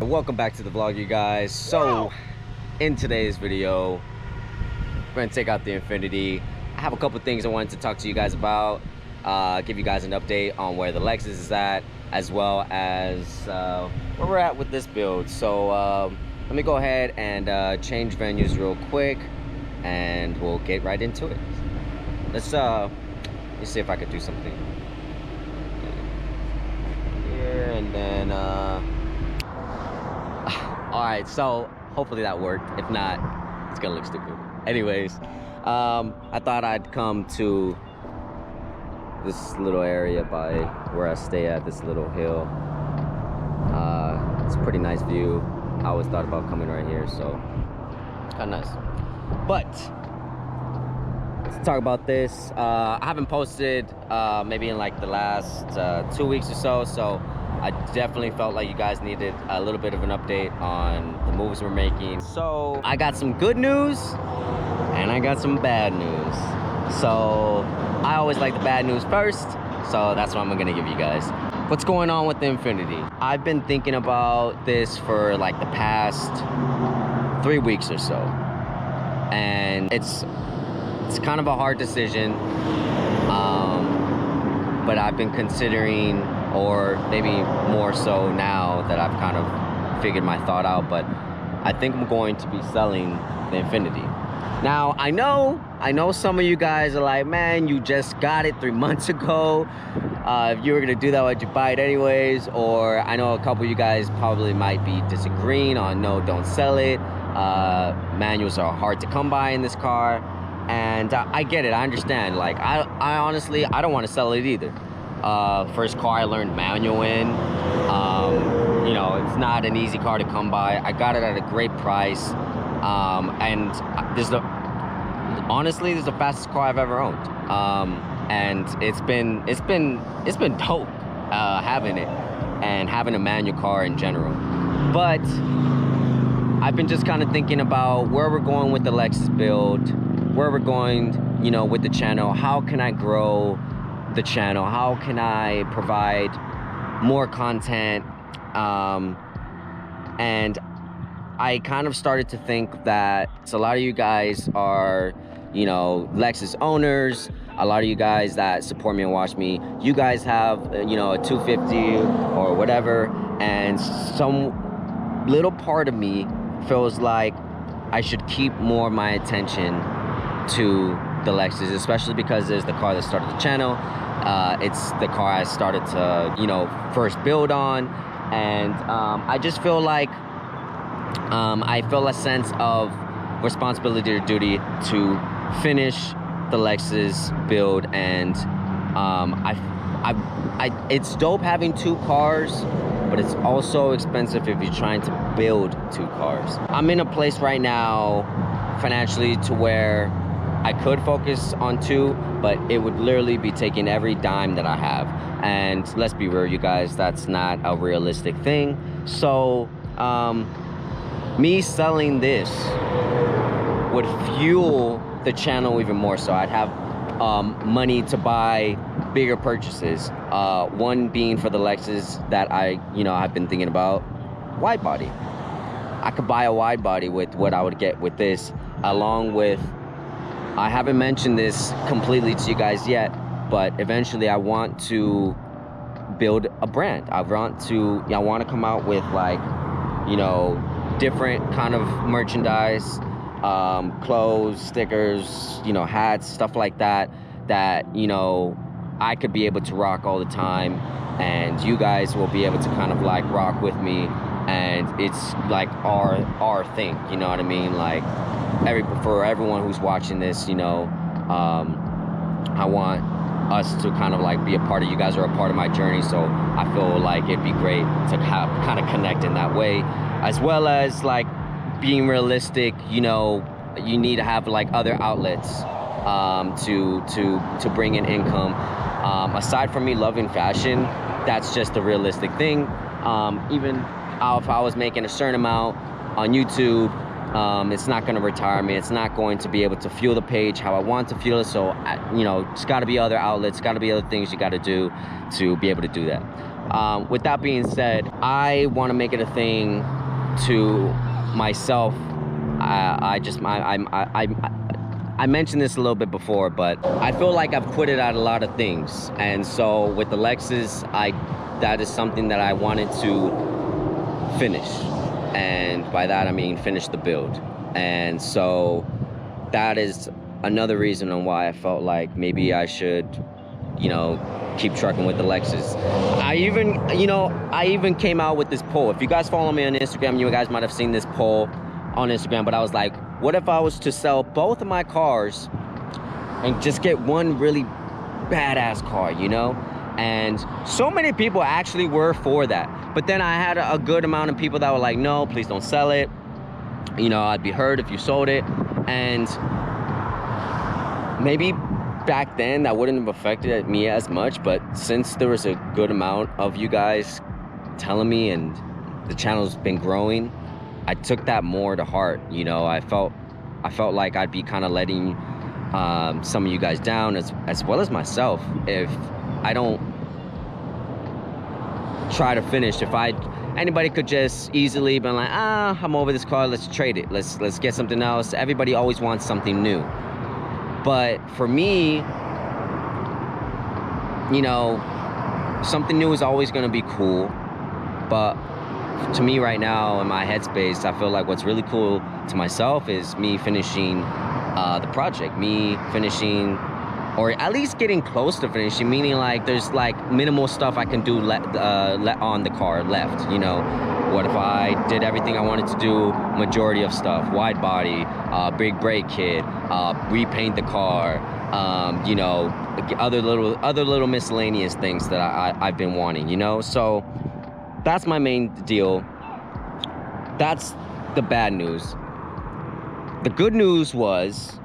Welcome back to the vlog, you guys. So in today's video, we're gonna take out the Infinti. I have a couple things I wanted to talk to you guys about, give you guys an update on where the Lexus is at, as well as where we're at with this build. So let me go ahead and change venues real quick and we'll get right into it. Let's see if I could do something here, and then all right, so hopefully that worked. If not, it's gonna look stupid. Anyways, I thought I'd come to this little area by where I stay at, this little hill. It's a pretty nice view. I always thought about coming right here, so kind of nice. But let's talk about this. I haven't posted maybe in like the last 2 weeks or so I definitely felt like you guys needed a little bit of an update on the moves we're making. So I got some good news and I got some bad news. So I always like the bad news first, so that's what I'm gonna give you guys. What's going on with the Infinti? I've been thinking about this for like the past 3 weeks or so, and it's kind of a hard decision, but I've been considering, or maybe more so now that I've kind of figured my thought out, but I think I'm going to be selling the Infinti. Now, I know some of you guys are like, man, you just got it 3 months ago. If you were gonna do that, why'd you buy it anyways? Or I know a couple of you guys probably might be disagreeing on, no, don't sell it. Manuals are hard to come by in this car. And I get it, I understand. Like, I honestly, I don't want to sell it either. First car I learned manual in. You know, it's not an easy car to come by. I got it at a great price. And honestly, this is the fastest car I've ever owned. And it's been dope having it and having a manual car in general. But I've been just kind of thinking about where we're going with the Lexus build, where we're going, you know, with the channel. How can I grow the channel? How can I provide more content? And I kind of started to think that a lot of you guys are, you know, Lexus owners. A lot of you guys that support me and watch me, you guys have, you know, a 250 or whatever, and some little part of me feels like I should keep more of my attention to the Lexus, especially because it's the car that started the channel. It's the car I started to, you know, first build on, and I just feel like I feel a sense of responsibility or duty to finish the Lexus build. And it's dope having 2 cars, but it's also expensive if you're trying to build 2 cars. I'm in a place right now financially to where I could focus on 2, but it would literally be taking every dime that I have. And let's be real, you guys, that's not a realistic thing. So me selling this would fuel the channel even more. So I'd have money to buy bigger purchases. One being for the Lexus that I've been thinking about, wide body. I could buy a wide body with what I would get with this, along with, I haven't mentioned this completely to you guys yet, but eventually I want to build a brand. I want to come out with, like, you know, different kind of merchandise, clothes, stickers, you know, hats, stuff like that, you know, I could be able to rock all the time, and you guys will be able to kind of like rock with me, and it's like our thing, you know what I mean? Like, for everyone who's watching this, you know, I want us to kind of like be a part of, you guys are a part of my journey, so I feel like it'd be great to kind of connect in that way, as well as like being realistic. You know, you need to have like other outlets to bring in income. Aside from me loving fashion, that's just a realistic thing. Even if I was making a certain amount on YouTube, it's not going to retire me. It's not going to be able to fuel the page how I want to fuel it. So, you know, it's got to be other outlets, got to be other things you got to do to be able to do that. With that being said, I want to make it a thing to myself. I mentioned this a little bit before, but I feel like I've quitted out a lot of things, and so with the Lexus, that is something that I wanted to finish, and by that I mean finish the build. And so that is another reason on why I felt like maybe I should, you know, keep trucking with the Lexus. I even came out with this poll. If you guys follow me on Instagram, you guys might have seen this poll on Instagram, but I was like, what if I was to sell both of my cars and just get one really badass car, you know? And so many people actually were for that. But then I had a good amount of people that were like, no, please don't sell it. You know, I'd be hurt if you sold it. And maybe back then that wouldn't have affected me as much, but since there was a good amount of you guys telling me and the channel's been growing, I took that more to heart. You know, I felt like I'd be kind of letting some of you guys down, as well as myself, if I don't try to finish. If anybody could just easily be like, I'm over this car, let's trade it, let's get something else. Everybody always wants something new, but for me, you know, something new is always going to be cool. But to me right now, in my headspace, I feel like what's really cool to myself is me finishing the project, me finishing, or at least getting close to finishing, meaning like there's like minimal stuff I can do on the car left, you know. What if I did everything I wanted to do, majority of stuff, wide body, big brake kit, repaint the car, you know, other little miscellaneous things that I've been wanting, you know. So that's my main deal. That's the bad news. The good news was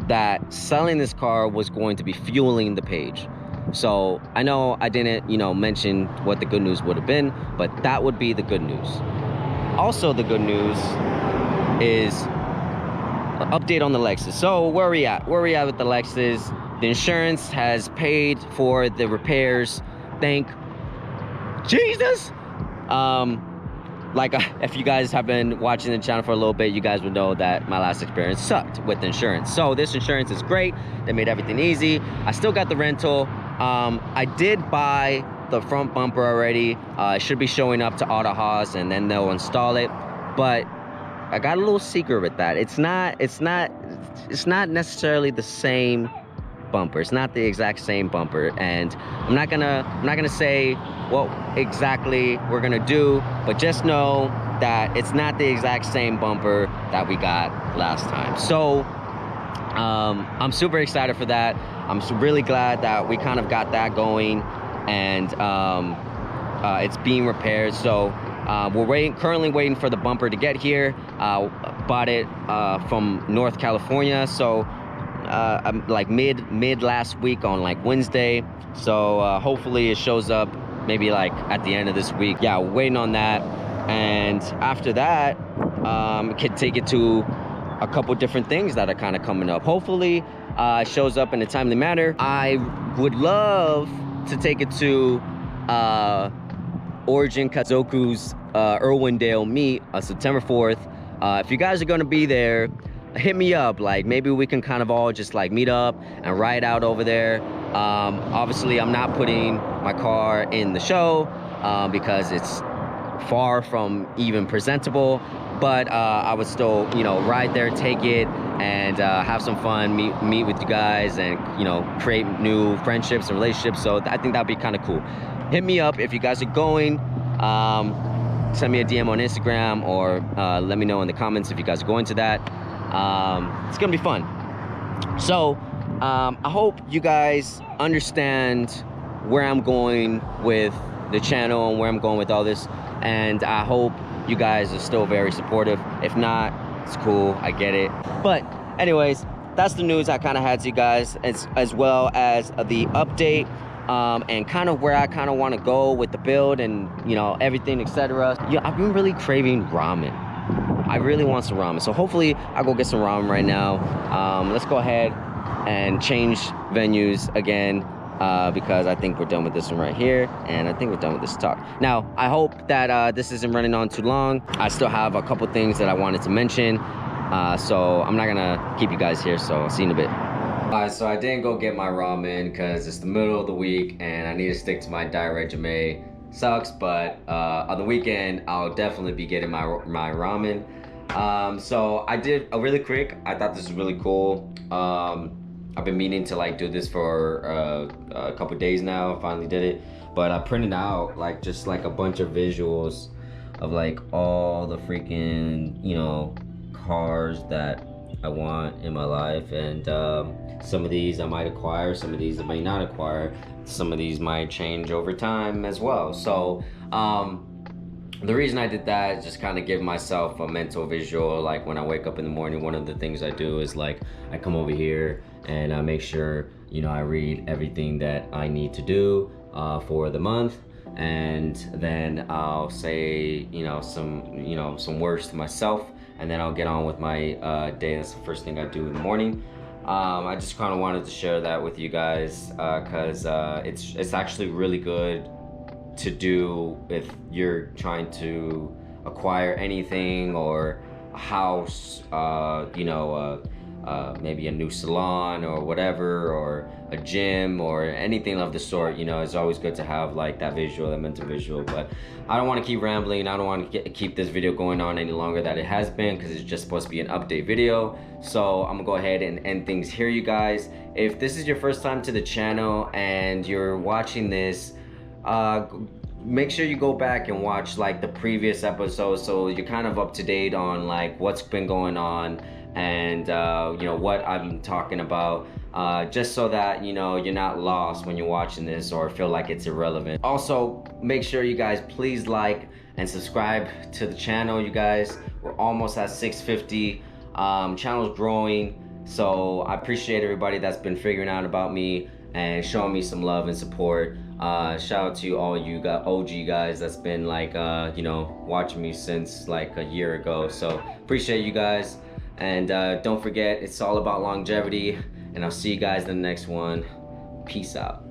that selling this car was going to be fueling the page. So I know I didn't, you know, mention what the good news would have been, but that would be the good news. Also, the good news is an update on the Lexus. So where are we at? Where are we at with the Lexus? The insurance has paid for the repairs. Thank Jesus. Like, if you guys have been watching the channel for a little bit, you guys would know that my last experience sucked with insurance. So this insurance is great. They made everything easy. I still got the rental. I did buy the front bumper already. It should be showing up to Auto Haas, and then they'll install it. But I got a little secret with that. It's not necessarily the same bumper. It's not the exact same bumper, and I'm not gonna say what exactly we're gonna do, but just know that it's not the exact same bumper that we got last time. So I'm super excited for that. I'm really glad that we kind of got that going, and it's being repaired. So we're currently waiting for the bumper to get here. Bought it from North California, so like mid last week on like Wednesday. So hopefully it shows up maybe like at the end of this week. Yeah, waiting on that. And after that, could take it to a couple different things that are kind of coming up. Hopefully it shows up in a timely manner. I would love to take it to Origin Kazoku's Irwindale meet on September 4th. If you guys are gonna be there, hit me up. Like, maybe we can kind of all just like meet up and ride out over there. Obviously I'm not putting my car in the show because it's far from even presentable, but I would still, you know, ride there, take it, and have some fun, meet with you guys, and, you know, create new friendships and relationships. So I think that'd be kind of cool. Hit me up if you guys are going. Send me a DM on Instagram, or let me know in the comments if you guys are going to that. It's gonna be fun. So I hope you guys understand where I'm going with the channel and where I'm going with all this, and I hope you guys are still very supportive. If not, it's cool, I get it. But anyways, that's the news I kind of had to you guys, as well as the update, and kind of where I kind of want to go with the build, and, you know, everything, etc. Yeah, I've been really craving ramen. I really want some ramen, so hopefully I'll go get some ramen right now. Let's go ahead and change venues again. because I think we're done with this one right here, and I think we're done with this talk. Now, I hope that this isn't running on too long. I still have a couple things that I wanted to mention, so I'm not gonna keep you guys here, so I'll see you in a bit. Alright, so I didn't go get my ramen because it's the middle of the week and I need to stick to my diet regimen. Sucks, but on the weekend I'll definitely be getting my ramen. So I did a really quick. I thought this was really cool. I've been meaning to like do this for a couple days now. I finally did it, but I printed out like just like a bunch of visuals of like all the freaking, you know, cars that I want in my life, and some of these I might acquire, some of these I may not acquire, some of these might change over time as well. So the reason I did that is just kind of give myself a mental visual. Like when I wake up in the morning, one of the things I do is like I come over here and I make sure, you know, I read everything that I need to do for the month, and then I'll say, you know, some words to myself, and then I'll get on with my day. That's the first thing I do in the morning. I just kind of wanted to share that with you guys because it's actually really good to do if you're trying to acquire anything, or a house, you know, maybe a new salon or whatever, or a gym or anything of the sort. You know, it's always good to have like that visual, that mental visual. But I don't want to keep rambling. I don't want to keep this video going on any longer than it has been, because it's just supposed to be an update video. So I'm gonna go ahead and end things here, you guys. If this is your first time to the channel and you're watching this, make sure you go back and watch like the previous episodes, so you're kind of up to date on like what's been going on, and you know, what I'm talking about, just so that, you know, you're not lost when you're watching this or feel like it's irrelevant. Also, make sure you guys please like and subscribe to the channel, you guys. We're almost at 650. Channel's growing, so I appreciate everybody that's been figuring out about me and showing me some love and support. Shout out to all you OG guys that's been like you know, watching me since like a year ago. So appreciate you guys, and don't forget, it's all about longevity, and I'll see you guys in the next one. Peace out.